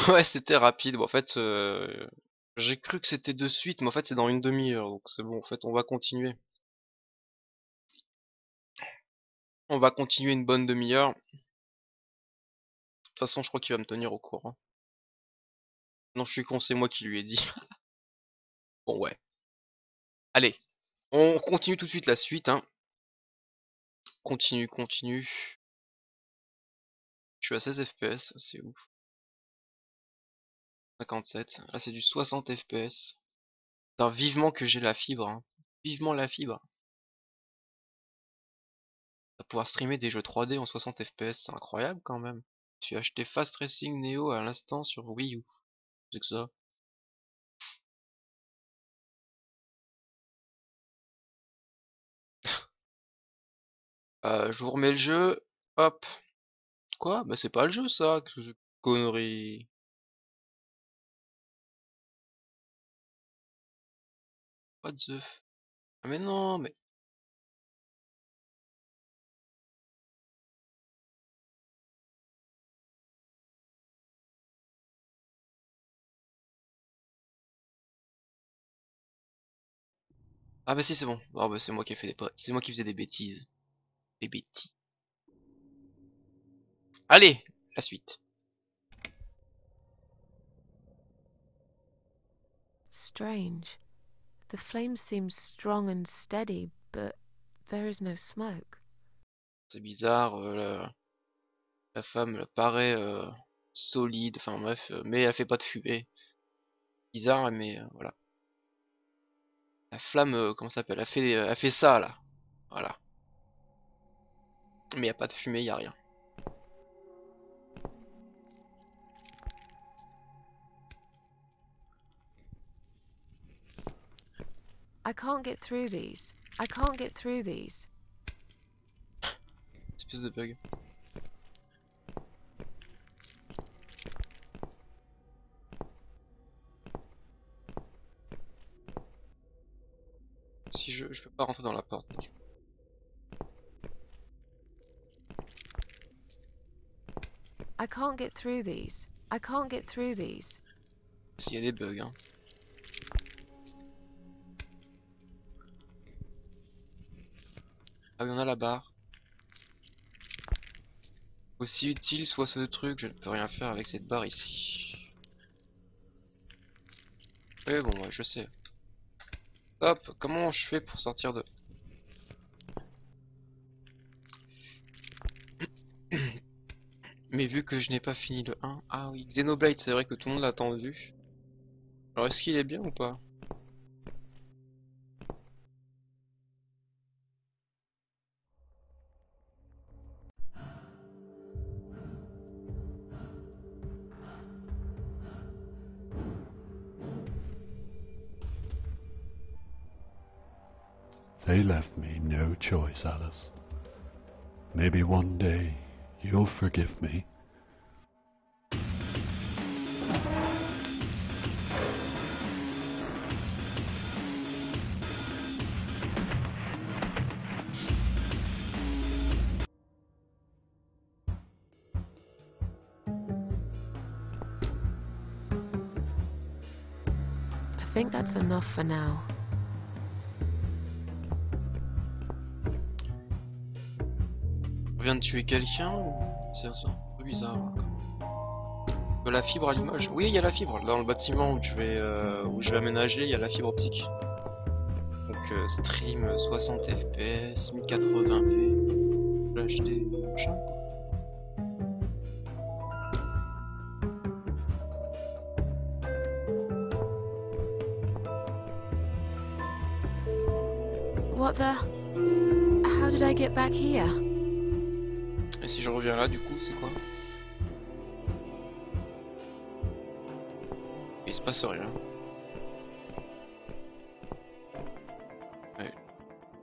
Ouais, c'était rapide. Bon, en fait, j'ai cru que c'était de suite, mais en fait, c'est dans une demi-heure. Donc c'est bon, en fait, on va continuer. On va continuer une bonne demi-heure. De toute façon, je crois qu'il va me tenir au courant. Non, je suis con, c'est moi qui lui ai dit. Bon, ouais. Allez, on continue tout de suite la suite, hein. Continue, continue. Je suis à 16 FPS, c'est ouf. 57. Là, c'est du 60 FPS. Putain, vivement que j'ai la fibre, hein. Vivement la fibre. À pouvoir streamer des jeux 3D en 60 FPS, c'est incroyable quand même. J'ai acheté Fast Racing Neo à l'instant sur Wii U. C'est que ça. Je vous remets le jeu. Hop. Quoi? Bah c'est pas le jeu ça. Qu'est-ce que c'est que connerie? What the f... Ah mais non, mais... Ah bah si c'est bon. Ah bah c'est moi qui ai fait c'est moi qui faisais des bêtises. Des bêtises. Allez, la suite. Strange. The flame seems strong and steady, but there is no smoke. C'est bizarre, la femme elle paraît solide, enfin bref, mais elle fait pas de fumée. Bizarre, mais voilà. La flamme, comment ça s'appelle? Elle fait ça là. Voilà. Mais y a pas de fumée, y a rien. I can't get through these. I can't get through these. Espèce de bug. Si je peux pas rentrer dans la porte. Non. I can't get through these. I can't get through these. S'il y a des bugs, hein. Ah oui, on a la barre. Aussi utile soit ce truc, je ne peux rien faire avec cette barre ici. Oui, bon, ouais, je sais. Hop, comment je fais pour sortir de... Mais vu que je n'ai pas fini le 1... Ah oui, Xenoblade, c'est vrai que tout le monde l'a attendu. Alors est-ce qu'il est bien ou pas? They left me no choice, Alice. Maybe one day you'll forgive me. I think that's enough for now. On vient de tuer quelqu'un ou... C'est un peu bizarre. De la fibre à l'image. Oui, il y a la fibre. Dans le bâtiment où je vais aménager, il y a la fibre optique. Donc stream 60 fps, 1080p, Full HD, machin. What the? How did I get back here? Et si je reviens là, du coup, c'est quoi? Il se passe rien. Ouais.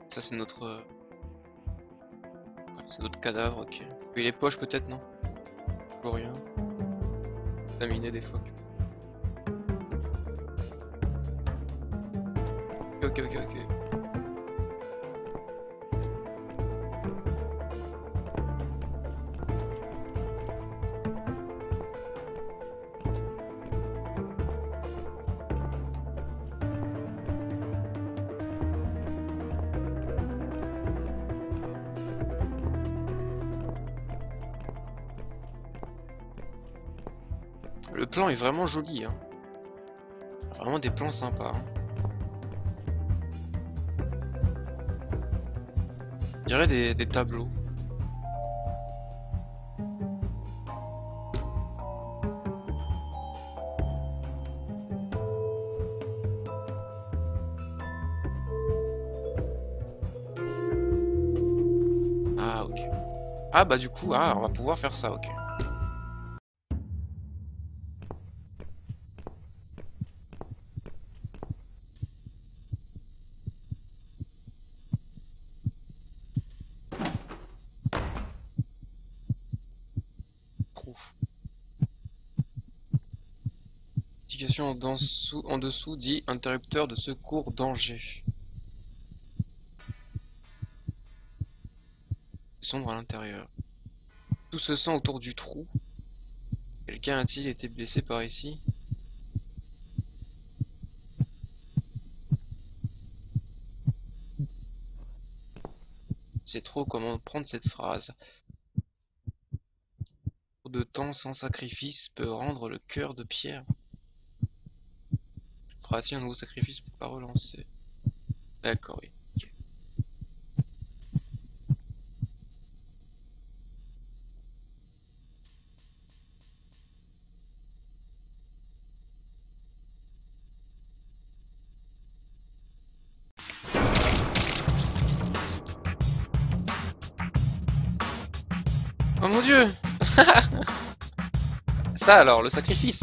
Ça c'est notre... ouais, c'est notre cadavre, ok. Et les poches peut-être, non? Pour rien. Contaminé des phoques. Ok, ok, ok. Le plan est vraiment joli, hein. Vraiment des plans sympas. Hein. Je dirais des tableaux. Ah ok. Ah bah du coup, on va pouvoir faire ça, ok. En dessous dit interrupteur de secours danger. Sombre à l'intérieur. Tout se sent autour du trou. Quelqu'un a-t-il été blessé par ici? C'est trop comment prendre cette phrase. Trop de temps sans sacrifice peut rendre le cœur de pierre. Pratique un nouveau sacrifice pour pas relancer. D'accord, oui. Okay. Oh mon dieu. Ça alors, le sacrifice.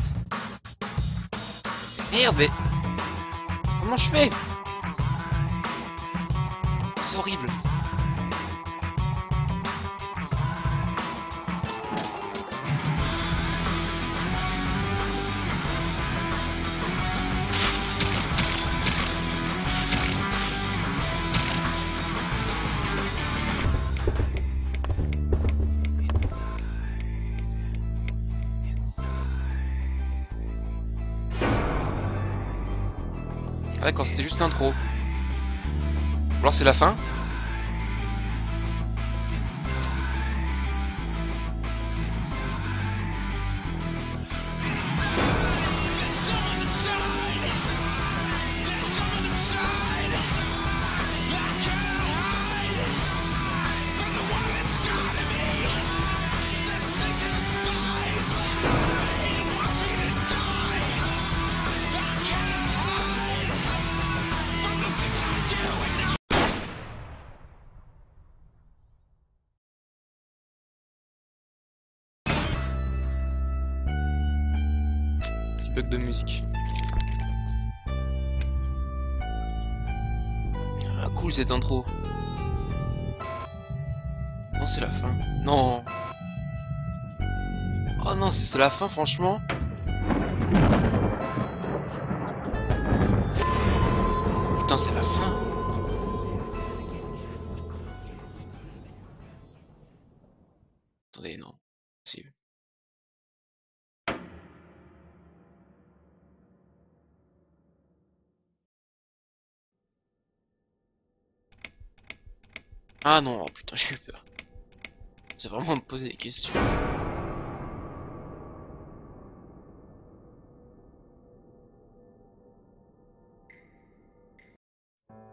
Merde, mais... Comment je fais? C'est horrible. Ah d'accord, c'était juste l'intro. Alors c'est la fin. Bug de musique. Ah cool cette intro. Non c'est la fin. Non. Oh non c'est la fin franchement. Putain c'est la fin. Attendez non. Si. Ah non, oh putain, j'ai eu peur. C'est vraiment me poser des questions.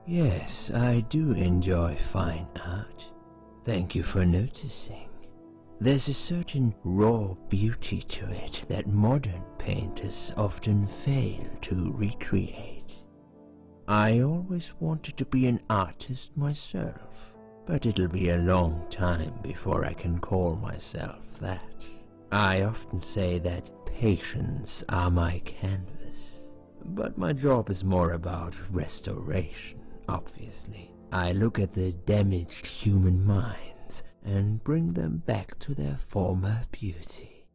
Yes, I do enjoy fine art. Thank you for noticing. There's a certain raw beauty to it that modern painters often fail to recreate. I always wanted to be an artist myself, but it'll be a long time before I can call myself that. I often say that patients are my canvas, but my job is more about restoration, obviously. I look at the damaged human minds and bring them back to their former beauty.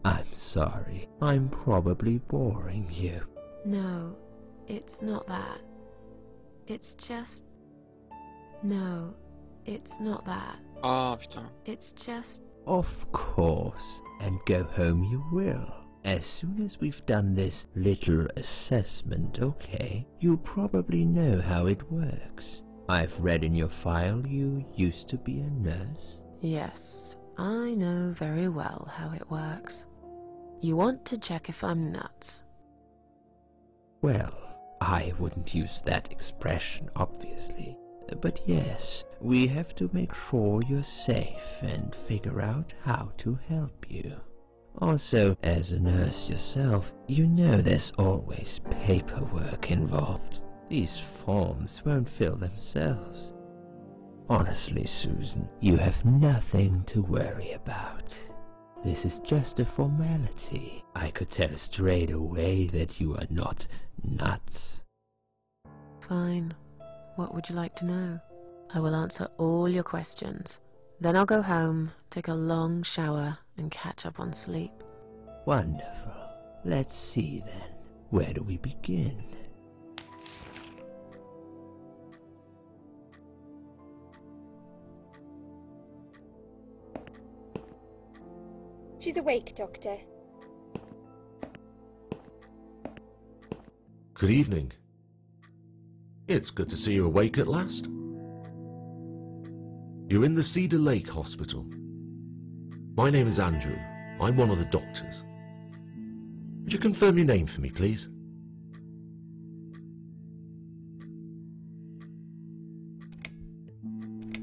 I'm sorry, I'm probably boring you. No, it's not that. It's just... No, it's not that. Ah putain. It's just... Of course, and go home you will. As soon as we've done this little assessment, okay, you'll probably know how it works. I've read in your file you used to be a nurse. Yes, I know very well how it works. You want to check if I'm nuts. Well, I wouldn't use that expression, obviously. But yes, we have to make sure you're safe and figure out how to help you. Also, as a nurse yourself, you know there's always paperwork involved. These forms won't fill themselves. Honestly, Susan, you have nothing to worry about. This is just a formality. I could tell straight away that you are not nuts. Fine. What would you like to know? I will answer all your questions. Then I'll go home, take a long shower, and catch up on sleep. Wonderful. Let's see then. Where do we begin? She's awake, Doctor. Good evening. It's good to see you awake at last. You're in the Cedar Lake Hospital. My name is Andrew. I'm one of the doctors. Would you confirm your name for me, please?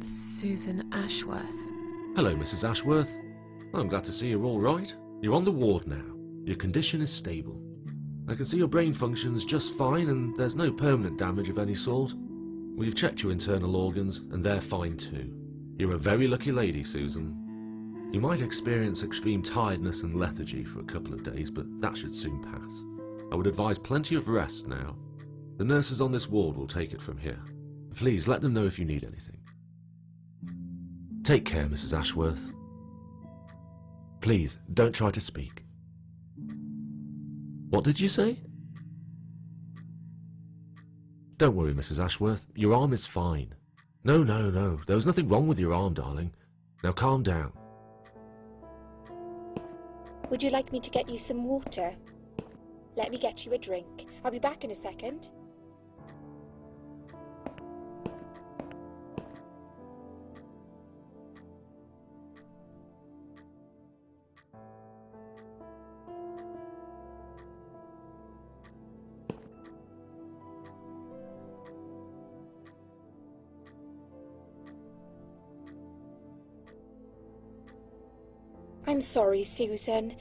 Susan Ashworth. Hello, Mrs. Ashworth. I'm glad to see you're all right. You're on the ward now. Your condition is stable. I can see your brain functions just fine and there's no permanent damage of any sort. We've checked your internal organs and they're fine too. You're a very lucky lady, Susan. You might experience extreme tiredness and lethargy for a couple of days, but that should soon pass. I would advise plenty of rest now. The nurses on this ward will take it from here. Please let them know if you need anything. Take care, Mrs. Ashworth. Please, don't try to speak. What did you say? Don't worry, Mrs. Ashworth. Your arm is fine. No. There was nothing wrong with your arm, darling. Now calm down. Would you like me to get you some water? Let me get you a drink. I'll be back in a second. I'm sorry, Susan.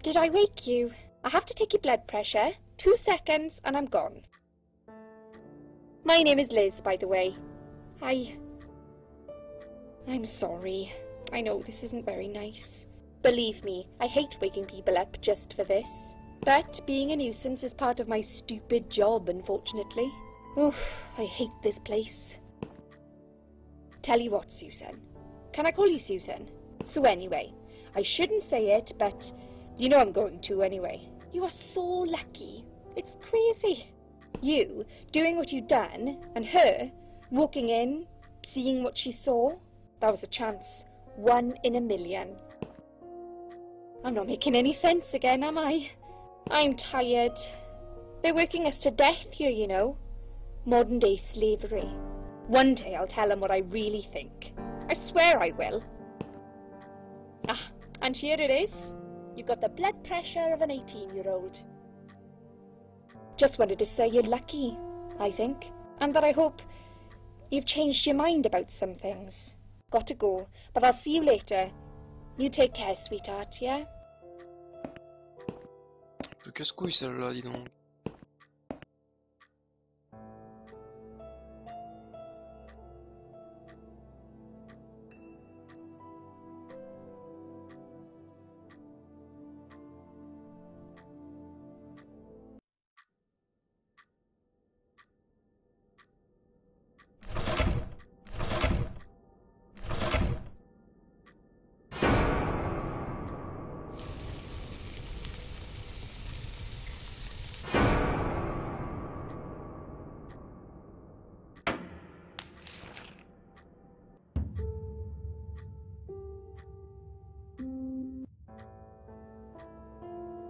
Did I wake you? I have to take your blood pressure. 2 seconds and I'm gone. My name is Liz, by the way. I'm sorry. I know this isn't very nice. Believe me, I hate waking people up just for this. But being a nuisance is part of my stupid job, unfortunately. Oof, I hate this place. Tell you what, Susan. Can I call you Susan? So anyway, I shouldn't say it, but you know I'm going to anyway. You are so lucky. It's crazy. You doing what you've done, and her walking in, seeing what she saw. That was a chance. 1 in a million. I'm not making any sense again, am I? I'm tired. They're working us to death here, you know. Modern day slavery. One day I'll tell them what I really think. I swear I will. Ah, and here it is. You've got the blood pressure of an 18-year-old. Just wanted to say you're lucky, I think, and that I hope you've changed your mind about some things. Got to go, but I'll see you later. You take care, sweetheart, yeah? Un peu casse-couille celle-là, dis donc.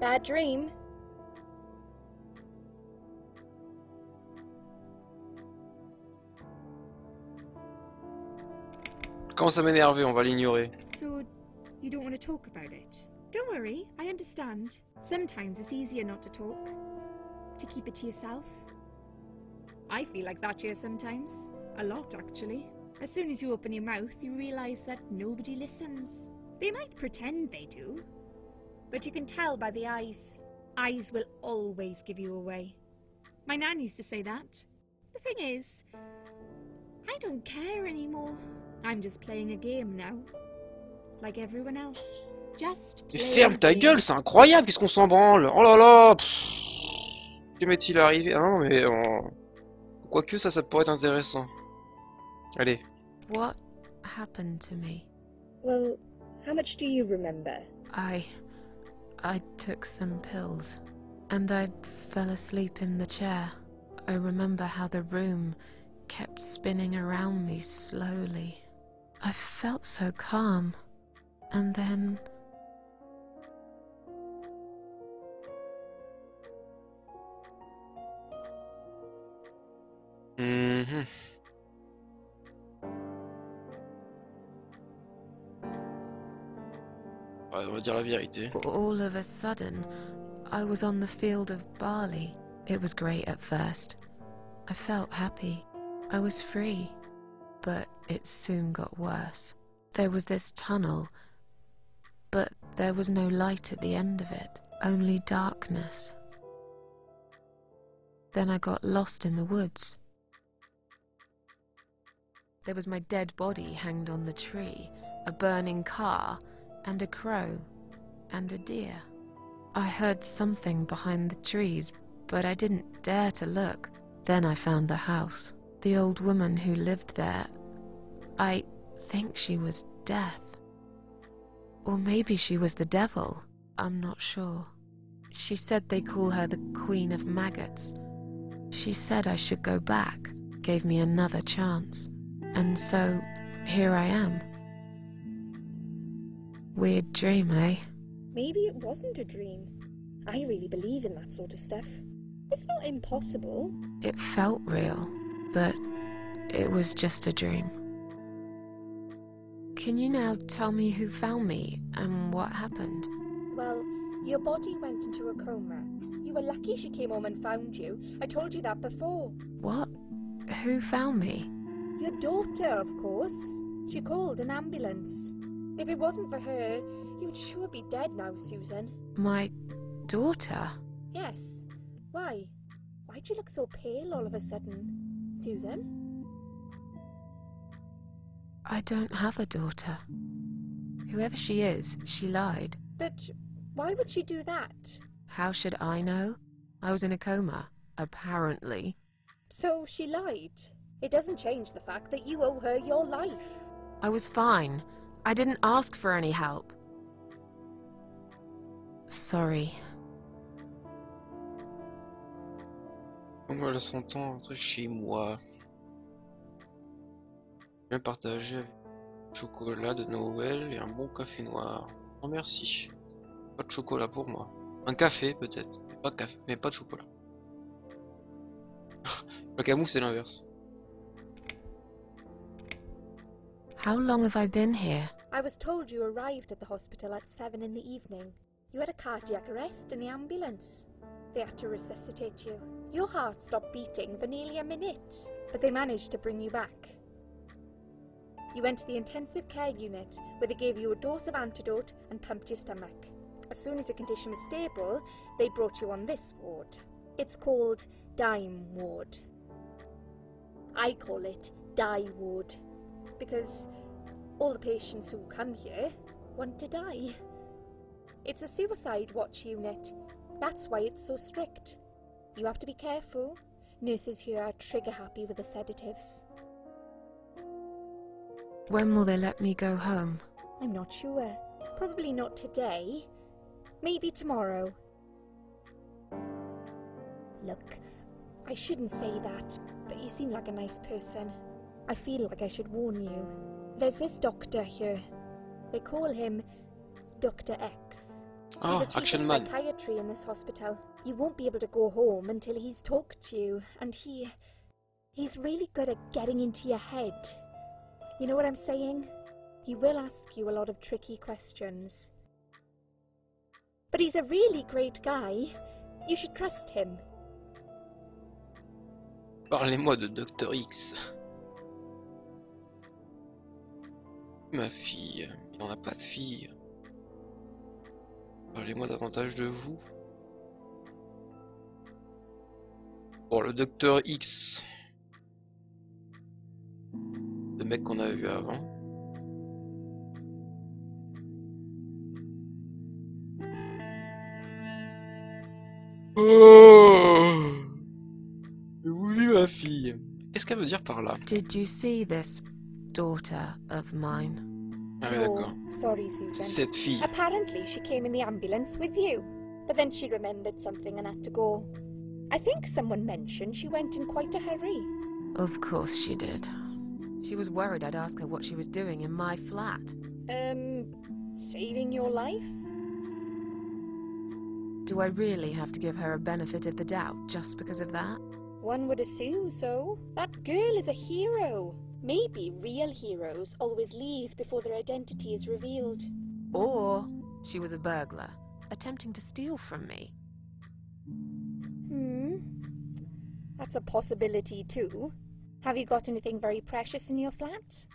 Bad dream? Commence à m'énerver, on va l'ignorer. So, you don't want to talk about it? Don't worry, I understand. Sometimes it's easier not to talk. To keep it to yourself. I feel like that here sometimes. A lot, actually. As soon as you open your mouth, you realise that nobody listens. They might pretend they do, but you can tell by the eyes. Eyes will always give you away. My nan used to say that. The thing is, I don't care anymore. I'm just playing a game now. Like everyone else. Just Mais playing ferme a ta game. gueule, c'est incroyable, qu'est-ce qu'on s'en branle. Oh là là. Que m'est-il arrivé? Ah non, mais... Quoique ça pourrait être intéressant. Allez. What happened to me? Well, how much do you remember? I took some pills, and I fell asleep in the chair. I remember how the room kept spinning around me slowly. I felt so calm, and then... Mhm. Ouais, on va dire la vérité. all of a sudden, I was on the field of barley. It was great at first. I felt happy. I was free. But it soon got worse. There was this tunnel, but there was no light at the end of it, only darkness. Then I got lost in the woods. There was my dead body hanged on the tree, a burning car, and a crow, and a deer. I heard something behind the trees, but I didn't dare to look. Then I found the house. The old woman who lived there, I think she was Death. Or maybe she was the devil, I'm not sure. She said they call her the Queen of Maggots. She said I should go back, gave me another chance. And so, here I am. Weird dream, eh? Maybe it wasn't a dream. I really believe in that sort of stuff. It's not impossible. It felt real, but it was just a dream. Can you now tell me who found me and what happened? Well, your body went into a coma. You were lucky she came home and found you. I told you that before. What? Who found me? Your daughter, of course. She called an ambulance. If it wasn't for her, you'd sure be dead now, Susan. My daughter? Yes. Why? Why'd you look so pale all of a sudden, Susan? I don't have a daughter. Whoever she is, she lied. But why would she do that? How should I know? I was in a coma, apparently. So she lied. It doesn't change the fact that you owe her your life. I was fine. I didn't ask for any help. Sorry. Donc voilà, son temps rentré chez moi. Bien partagé avec chocolat de Noël et un bon café noir. Oh merci. Pas de chocolat pour moi. Un café peut-être, mais pas de chocolat. Le camou c'est l'inverse. How long have I been here? I was told you arrived at the hospital at 7 in the evening. You had a cardiac arrest in the ambulance. They had to resuscitate you. Your heart stopped beating for nearly a minute, but they managed to bring you back. You went to the intensive care unit, where they gave you a dose of antidote and pumped your stomach. As soon as your condition was stable, they brought you on this ward. It's called Dime Ward. I call it Die Ward, because all the patients who come here want to die. It's a suicide watch unit. That's why it's so strict. You have to be careful. Nurses here are trigger happy with the sedatives. When will they let me go home? I'm not sure. Probably not today. Maybe tomorrow. Look, I shouldn't say that, but you seem like a nice person. I feel like I should warn you. There's this doctor here. They call him Dr. X. Oh, He's a chief Action of Man. psychiatry in this hospital. You won't be able to go home until he's talked to you, and he's really good at getting into your head. You know what I'm saying? He will ask you a lot of tricky questions. But he's a really great guy. You should trust him. Parlez-moi de Dr. X. Ma fille, il n'en a pas de fille. Parlez-moi davantage de vous. Bon, le Dr. X. Le mec qu'on a vu avant. Oh, avez-vous vu ma fille? Qu'est-ce qu'elle veut dire par là? Did you see this daughter of mine? Ah oui, No, d'accord. sorry, Susan. Cette fille. Apparently, she came in the ambulance with you. But then she remembered something and had to go. I think someone mentioned she went in quite a hurry. Of course she did. She was worried I'd ask her what she was doing in my flat. Saving your life? Do I really have to give her a benefit of the doubt just because of that? One would assume so. That girl is a hero. Maybe real heroes always leave before their identity is revealed. Or she was a burglar, attempting to steal from me. That's a possibility too. Have you got anything very precious in your flat?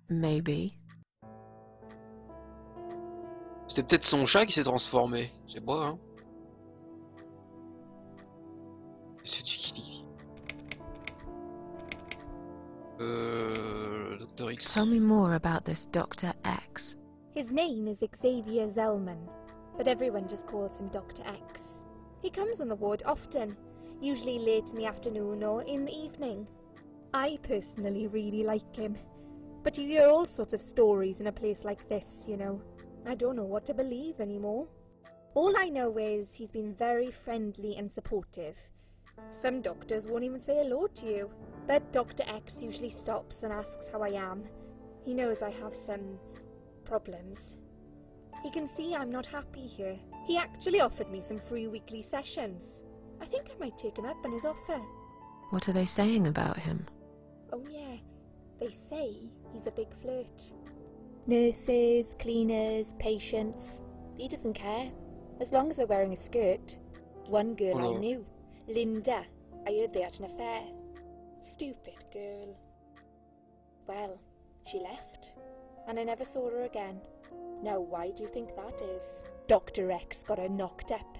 Maybe. C'est peut-être son chat qui s'est transformé. Je sais pas, hein. C'est qui dit? Dr. X. Tell me more about this Dr. X. His name is Xavier Zellman, but everyone just calls him Dr. X. He comes on the ward often, usually late in the afternoon or in the evening. I personally really like him, but you hear all sorts of stories in a place like this, you know. I don't know what to believe anymore. All I know is he's been very friendly and supportive. Some doctors won't even say hello to you, but Dr. X usually stops and asks how I am. He knows I have some problems. He can see I'm not happy here. He actually offered me some free weekly sessions. I think I might take him up on his offer. What are they saying about him? Oh yeah, they say he's a big flirt. Nurses, cleaners, patients. He doesn't care, as long as they're wearing a skirt. One girl I knew, Linda, I heard they had an affair. Stupid girl. Well, she left, and I never saw her again. Now why do you think that is? Dr. X got her knocked up.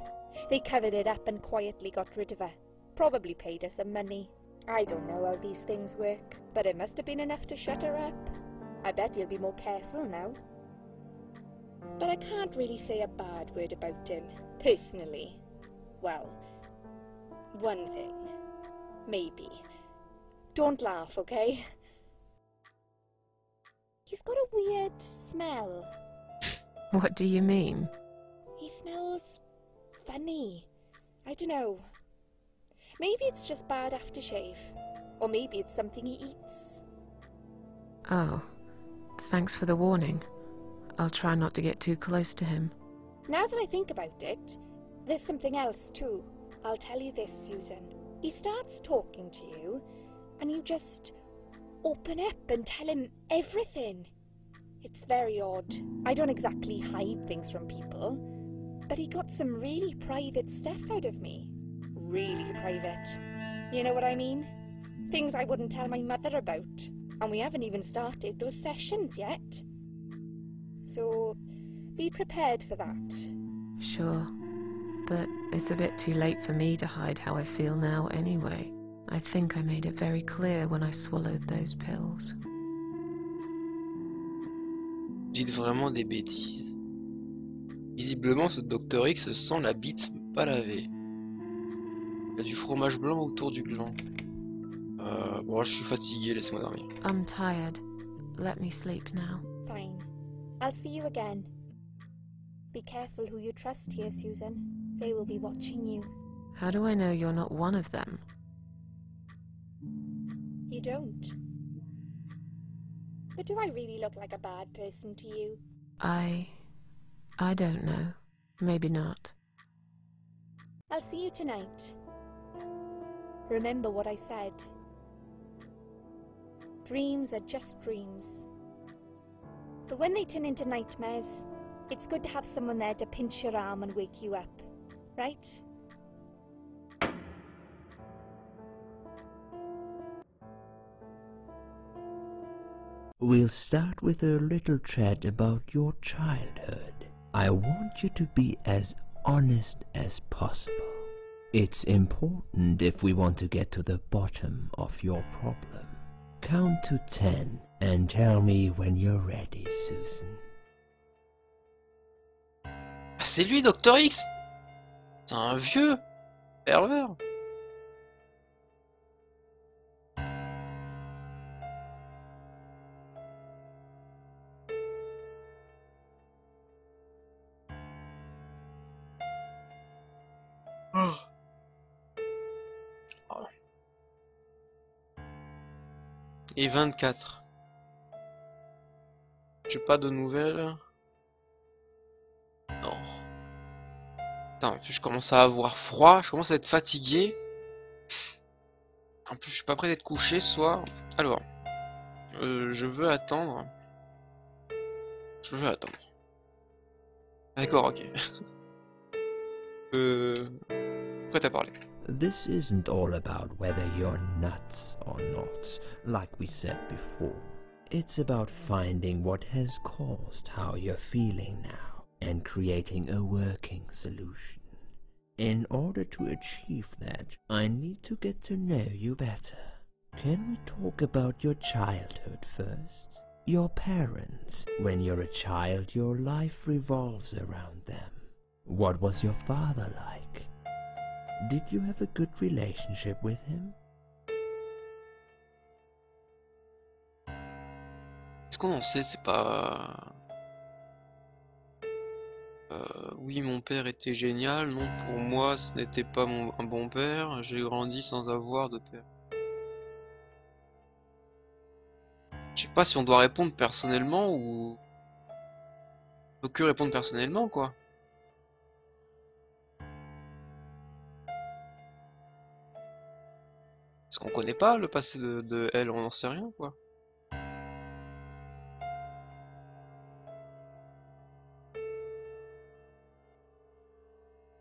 They covered it up and quietly got rid of her. Probably paid her some money. I don't know how these things work, but it must have been enough to shut her up. I bet he'll be more careful now. But I can't really say a bad word about him, personally. Well, one thing. Maybe. Don't laugh, okay? He's got a weird smell. What do you mean? He smells funny. I don't know. Maybe it's just bad aftershave. Or maybe it's something he eats. Oh, thanks for the warning. I'll try not to get too close to him. Now that I think about it, there's something else too. I'll tell you this, Susan. He starts talking to you, and you just open up and tell him everything. It's very odd. I don't exactly hide things from people, but he got some really private stuff out of me. Really private. You know what I mean? Things I wouldn't tell my mother about. And we haven't even started those sessions yet. So, be prepared for that. Sure, but it's a bit too late for me to hide how I feel now anyway. I think I made it very clear when I swallowed those pills. Dites vraiment des bêtises. Visiblement, ce Dr. X sent la bite pas lavée. Il y a du fromage blanc autour du gland. Bon, je suis fatigué, laisse-moi dormir. I'm tired. Let me sleep now. Fine. I'll see you again. Be careful who you trust here, Susan. They will be watching you. How do I know you're not one of them? You don't. But do I really look like a bad person to you? I don't know. Maybe not. I'll see you tonight. Remember what I said. Dreams are just dreams. But when they turn into nightmares, It's good to have someone there to pinch your arm and wake you up, right? We'll start with a little chat about your childhood. I want you to be as honest as possible. It's important if we want to get to the bottom of your problem. Count to 10 and tell me when you're ready, Susan. Ah, c'est lui, Dr. X. C'est un vieux pervers. Et 24. J'ai pas de nouvelles. Non. Putain, en plus je commence à avoir froid, je commence à être fatigué. En plus je suis pas prêt d'être couché ce soir. Alors, je veux attendre. Je veux attendre. D'accord, ok. Prêt à parler. This isn't all about whether you're nuts or not, like we said before. It's about finding what has caused how you're feeling now and creating a working solution. In order to achieve that, I need to get to know you better. Can we talk about your childhood first? Your parents. When you're a child, your life revolves around them. What was your father like? Did you have a good relationship with him? Est-ce qu'on en sait? C'est pas... oui, mon père était génial. Non, pour moi, ce n'était pas un bon père. J'ai grandi sans avoir de père. Je sais pas si on doit répondre personnellement ou... On peut que répondre personnellement, quoi. Parce qu'on connaît pas le passé de elle, on n'en sait rien, quoi.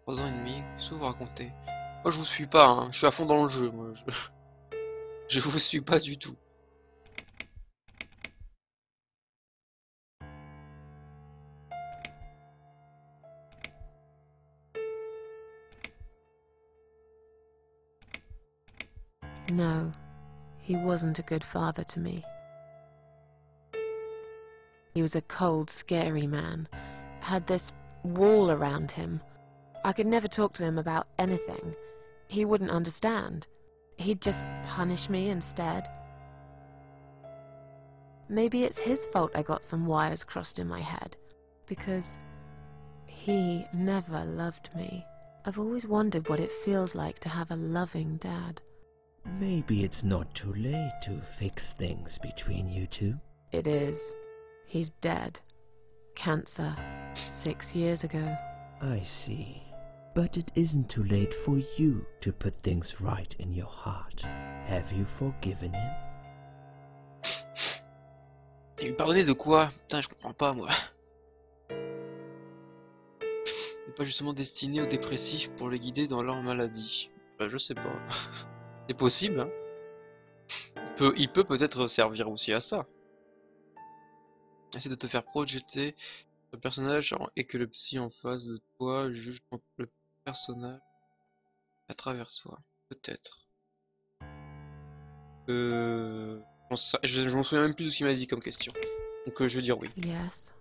3 ans et demi, qu'est-ce que vous racontez? Moi je vous suis pas, hein. Je suis à fond dans le jeu, moi. Je vous suis pas du tout. No, he wasn't a good father to me. He was a cold, scary man. Had this wall around him. I could never talk to him about anything. He wouldn't understand. He'd just punish me instead. Maybe it's his fault I got some wires crossed in my head. Because he never loved me. I've always wondered what it feels like to have a loving dad. Maybe it's not too late to fix things between you two. It is. He's dead. Cancer. 6 years ago. I see. But it isn't too late for you to put things right in your heart. Have you forgiven him? Et lui pardonner de quoi? Putain, je comprends pas, moi. C'est pas justement destiné aux dépressifs pour les guider dans leur maladie. Bah, je sais pas. C'est possible, hein. Il peut peut-être servir aussi à ça. Essaie de te faire projeter le personnage et que le psy en face de toi juge le personnage à travers soi. Peut-être. Je m'en souviens même plus de ce qu'il m'a dit comme question. Donc je veux dire oui. Yes.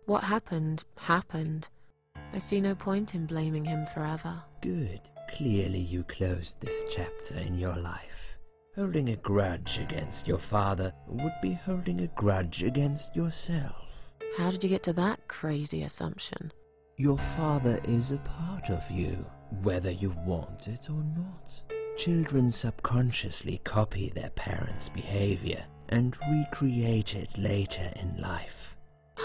What happened, happened. I see no point in blaming him forever. Good. Clearly you closed this chapter in your life. Holding a grudge against your father would be holding a grudge against yourself. How did you get to that crazy assumption? Your father is a part of you, whether you want it or not. Children subconsciously copy their parents' behavior and recreate it later in life.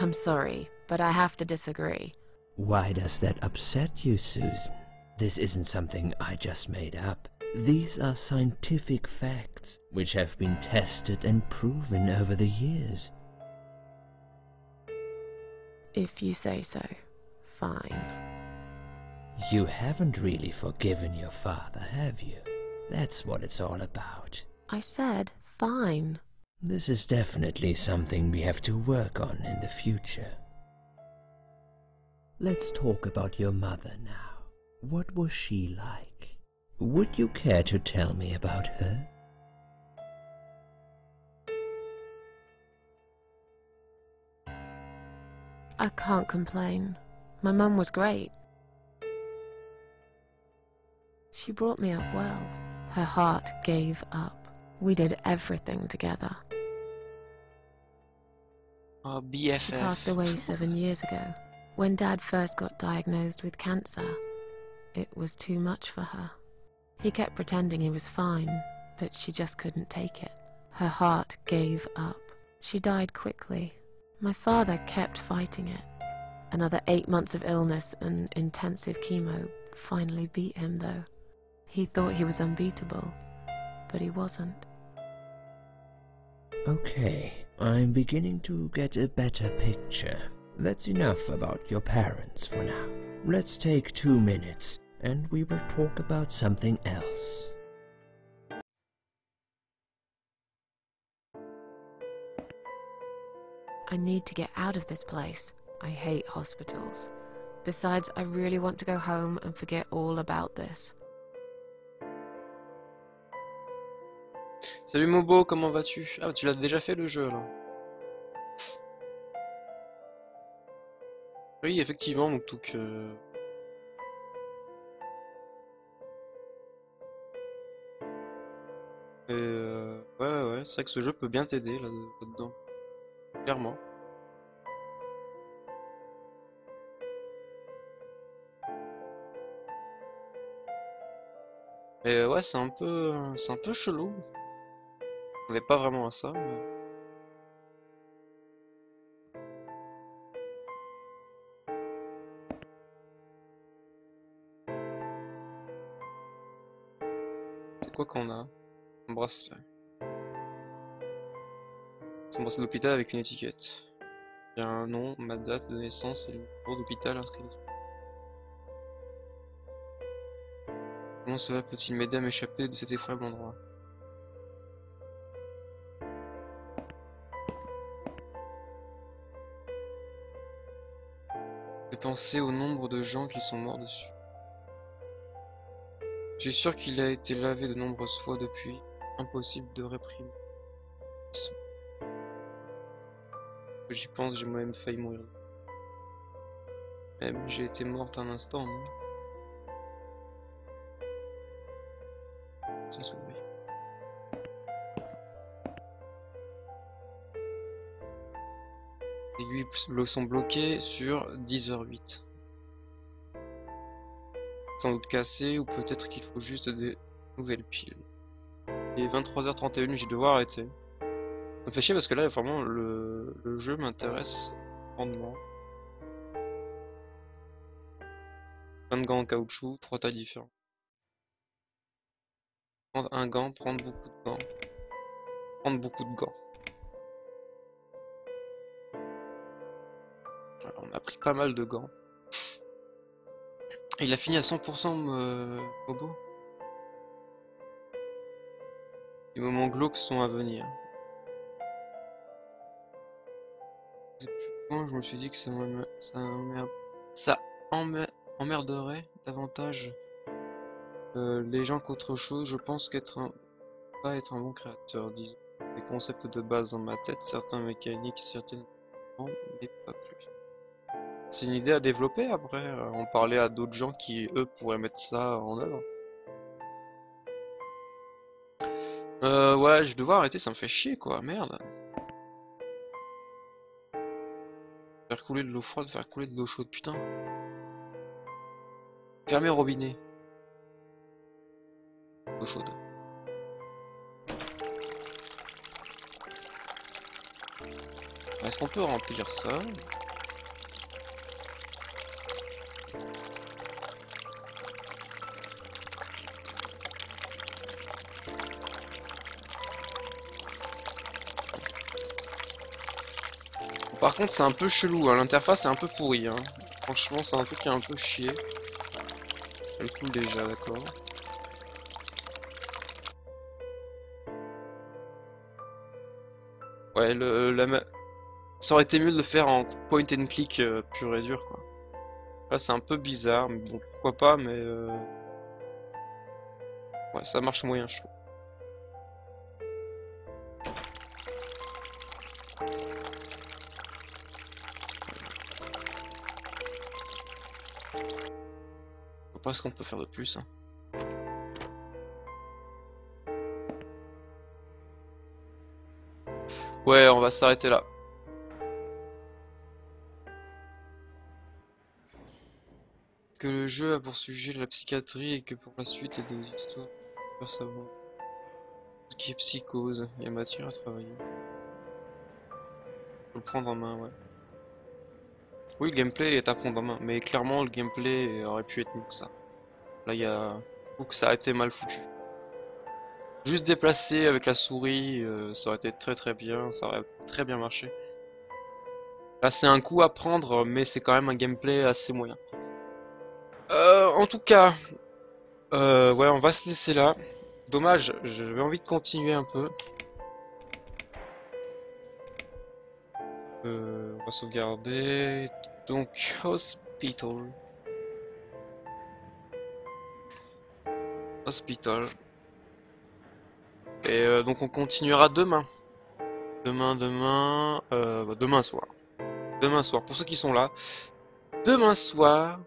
I'm sorry, but I have to disagree. Why does that upset you, Susan? This isn't something I just made up. These are scientific facts which have been tested and proven over the years. If you say so, fine. You haven't really forgiven your father, have you? That's what it's all about. I said fine. This is definitely something we have to work on in the future. Let's talk about your mother now. What was she like? Would you care to tell me about her? I can't complain. My mum was great. She brought me up well. Her heart gave up. We did everything together. BFF. She passed away 7 years ago. When Dad first got diagnosed with cancer, it was too much for her. He kept pretending he was fine, but she just couldn't take it. Her heart gave up. She died quickly. My father kept fighting it. Another 8 months of illness and intensive chemo finally beat him, though. He thought he was unbeatable, but he wasn't. Okay, I'm beginning to get a better picture. That's enough about your parents for now. Let's take 2 minutes, and we will talk about something else. I need to get out of this place. I hate hospitals. Besides, I really want to go home and forget all about this. Salut Mobo, comment vas-tu? Ah, tu l'as déjà fait le jeu là. Oui, effectivement, donc ouais, c'est vrai que ce jeu peut bien t'aider là-dedans. Clairement. Et ouais, c'est un peu chelou. On n'est pas vraiment à ça, mais... C'est quoi qu'on a? Un bracelet. C'est un bracelet d'hôpital avec une étiquette. Il y a un nom, ma date de naissance et le numéro d'hôpital inscrit dessus. Comment cela peut-il m'aider à m'échapper de cet effroyable endroit? De penser au nombre de gens qui sont morts dessus. Je suis sûr qu'il a été lavé de nombreuses fois depuis. Impossible de réprimer. J'y pense, j'ai moi-même failli mourir. Même j'ai été morte un instant, non? Sans s'ouvrir. Les aiguilles sont bloquées sur 10h08. Sans doute cassées, ou peut-être qu'il faut juste des nouvelles piles. Et 23h31, j'ai devoir arrêter. Ça me fait chier parce que là, vraiment, le jeu m'intéresse grandement. Plein de gants en caoutchouc, 3 tailles différentes. Prendre un gant, prendre beaucoup de gants. Prendre beaucoup de gants. Alors, on a pris pas mal de gants. Il a fini à 100% Bobo. Les moments glauques sont à venir. Moi, je me suis dit que ça emmerderait davantage les gens qu'autre chose. Je pense pas être un bon créateur, disons. Des concepts de base dans ma tête, certains mécaniques, certaines mais pas plus. C'est une idée à développer après, en parler à d'autres gens qui, eux, pourraient mettre ça en œuvre. Ouais, je vais devoir arrêter, ça me fait chier quoi, merde. Faire couler de l'eau froide, faire couler de l'eau chaude, putain. Fermer le robinet. Eau chaude. Est-ce qu'on peut remplir ça? Par contre, c'est un peu chelou, hein. L'interface est un peu pourrie. Hein. Franchement, c'est un truc qui est un peu chier. Elle coule déjà, d'accord. Ouais, ça aurait été mieux de le faire en point and click pur et dur, quoi. Là, c'est un peu bizarre, mais bon, pourquoi pas, mais ouais, ça marche moyen, je trouve. Je sais pas ce qu'on peut faire de plus, hein. Ouais, on va s'arrêter là. Que le jeu a pour sujet la psychiatrie et que pour la suite il y a des histoires pour savoir. Ce qui est psychose, il y a matière à travailler. Faut le prendre en main, ouais. Oui, le gameplay est à prendre en main, mais clairement le gameplay aurait pu être mieux que ça. Là, il y a... Faut que ça a été mal foutu. Juste déplacer avec la souris, ça aurait été très bien, ça aurait très bien marché. Là, c'est un coup à prendre, mais c'est quand même un gameplay assez moyen. En tout cas, ouais, on va se laisser là. Dommage, j'avais envie de continuer un peu. On va sauvegarder. Donc, Hospital. Hospital. Et donc on continuera demain. Demain soir. Demain soir, pour ceux qui sont là. Demain soir.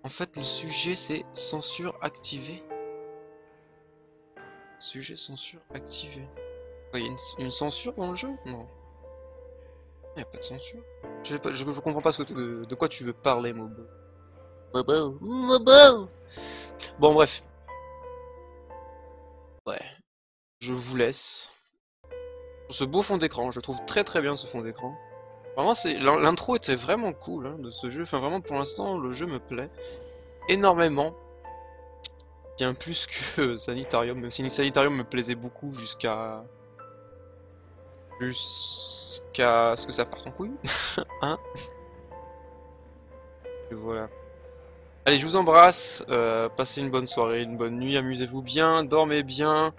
En fait, le sujet c'est censure activée. Sujet censure activée. Il y a une censure dans le jeu? Non. Il n'y a pas de censure. Je comprends pas de quoi tu veux parler, Mobo. Mobo. Bon, bref. Ouais. Je vous laisse. Sur ce beau fond d'écran, je trouve très bien ce fond d'écran. Vraiment, l'intro était vraiment cool hein, de ce jeu. Enfin, vraiment, pour l'instant, le jeu me plaît énormément. Bien plus que Sanitarium, même si Sanitarium me plaisait beaucoup jusqu'à ce que ça parte en couille. Hein? Et voilà. Allez, je vous embrasse. Passez une bonne soirée, une bonne nuit. Amusez-vous bien, dormez bien.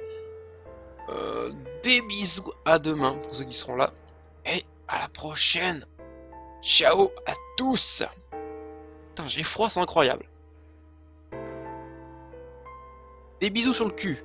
Des bisous. À demain pour ceux qui seront là. Et à la prochaine. Ciao à tous. Putain, j'ai froid, c'est incroyable. Des bisous sur le cul.